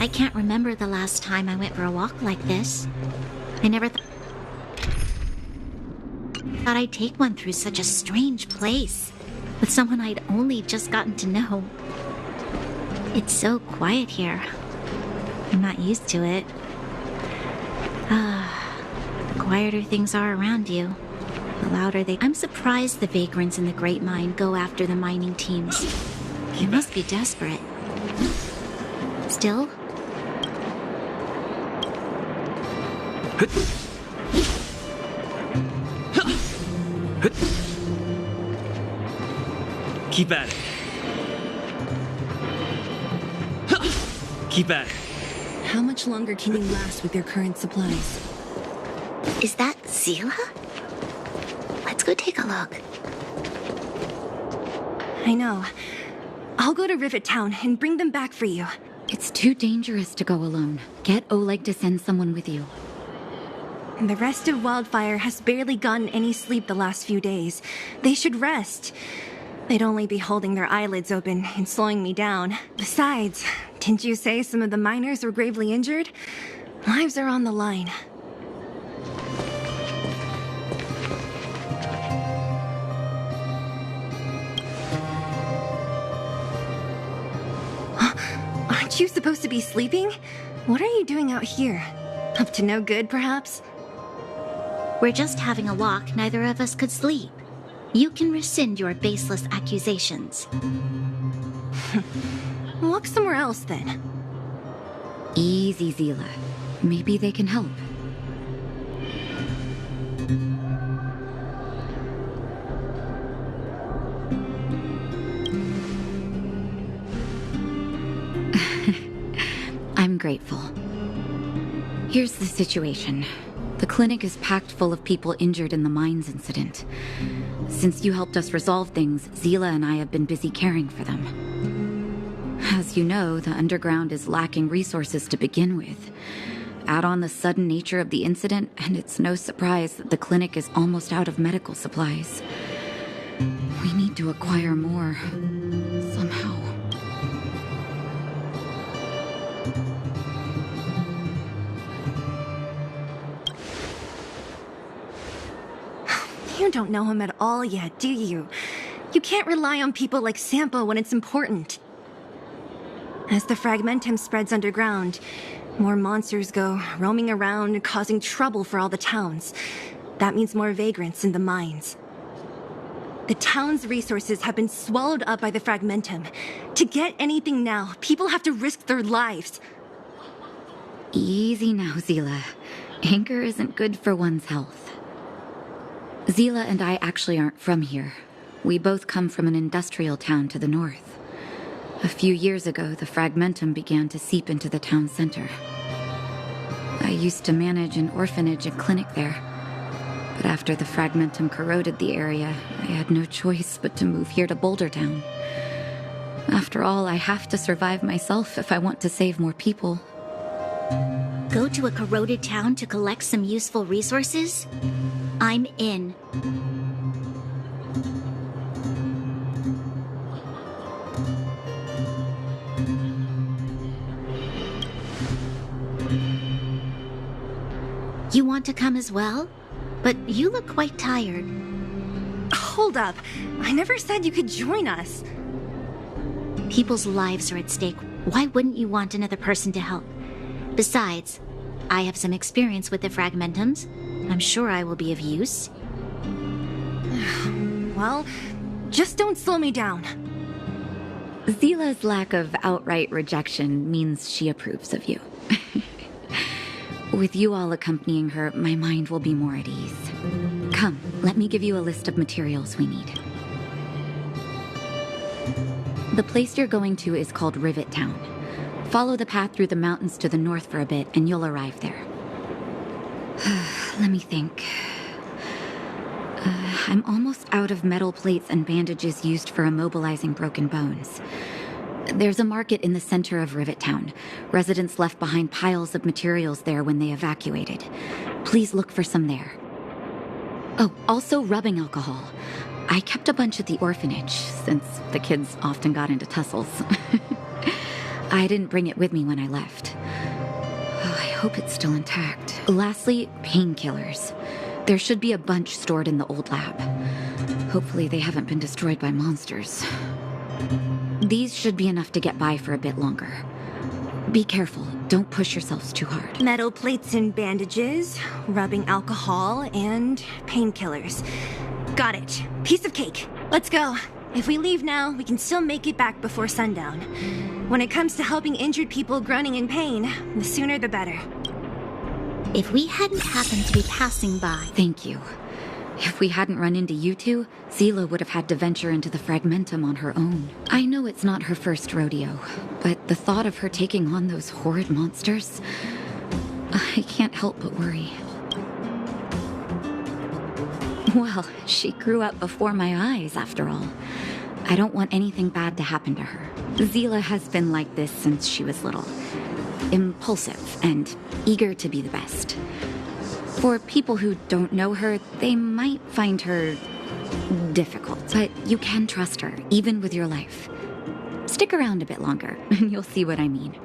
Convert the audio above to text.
I can't remember the last time I went for a walk like this. I never thought I'd take one through such a strange place, with someone I'd only just gotten to know. It's so quiet here. I'm not used to it. The quieter things are around you, the louder they... I'm surprised the vagrants in the Great Mine go after the mining teams. They must be desperate. Still? Keep at it. Keep at it. How much longer can you last with your current supplies? Is that Seele? Let's go take a look. I know. I'll go to Rivet Town and bring them back for you. It's too dangerous to go alone. Get Oleg to send someone with you. And the rest of Wildfire has barely gotten any sleep the last few days. They should rest. They'd only be holding their eyelids open and slowing me down. Besides, didn't you say some of the miners were gravely injured? Lives are on the line. Aren't you supposed to be sleeping? What are you doing out here? Up to no good, perhaps? We're just having a walk. Neither of us could sleep. You can rescind your baseless accusations. Walk somewhere else, then. Easy, Seele. Maybe they can help. I'm grateful. Here's the situation. The clinic is packed full of people injured in the mines incident. Since you helped us resolve things, Seele and I have been busy caring for them. As you know, the underground is lacking resources to begin with. Add on the sudden nature of the incident, and it's no surprise that the clinic is almost out of medical supplies. We need to acquire more, somehow. You don't know him at all yet, do you? You can't rely on people like Sampo when it's important. As the fragmentum spreads underground, more monsters go roaming around, causing trouble for all the towns. That means more vagrants in the mines. The town's resources have been swallowed up by the fragmentum. To get anything now, people have to risk their lives. Easy now, Seele. Anger isn't good for one's health. Seele and I actually aren't from here. We both come from an industrial town to the north. A few years ago, the fragmentum began to seep into the town center. I used to manage an orphanage and clinic there. But after the fragmentum corroded the area, I had no choice but to move here to Boulder Town. After all, I have to survive myself if I want to save more people. Go to a corroded town to collect some useful resources? I'm in. You want to come as well? But you look quite tired. Hold up. I never said you could join us. People's lives are at stake. Why wouldn't you want another person to help? Besides, I have some experience with the fragmentums. I'm sure I will be of use. Well, just don't slow me down. Seele's lack of outright rejection means she approves of you. With you all accompanying her, my mind will be more at ease. Come, let me give you a list of materials we need. The place you're going to is called Rivet Town. Follow the path through the mountains to the north for a bit, and you'll arrive there. Let me think. I'm almost out of metal plates and bandages used for immobilizing broken bones. There's a market in the center of Rivet Town. Residents left behind piles of materials there when they evacuated. Please look for some there. Oh, also rubbing alcohol. I kept a bunch at the orphanage, since the kids often got into tussles. I didn't bring it with me when I left. hope it's still intact. Lastly, painkillers. There should be a bunch stored in the old lab. Hopefully they haven't been destroyed by monsters. These should be enough to get by for a bit longer. Be careful. Don't push yourselves too hard. Metal plates and bandages, rubbing alcohol, and painkillers. Got it. Piece of cake. Let's go. If we leave now, we can still make it back before sundown. When it comes to helping injured people groaning in pain, the sooner the better. If we hadn't happened to be passing by... Thank you. If we hadn't run into you two, Seele would have had to venture into the Fragmentum on her own. I know it's not her first rodeo, but the thought of her taking on those horrid monsters... I can't help but worry. Well, she grew up before my eyes, after all. I don't want anything bad to happen to her. Seele has been like this since she was little. Impulsive and eager to be the best. For people who don't know her, they might find her difficult, but you can trust her, even with your life. Stick around a bit longer, and you'll see what I mean.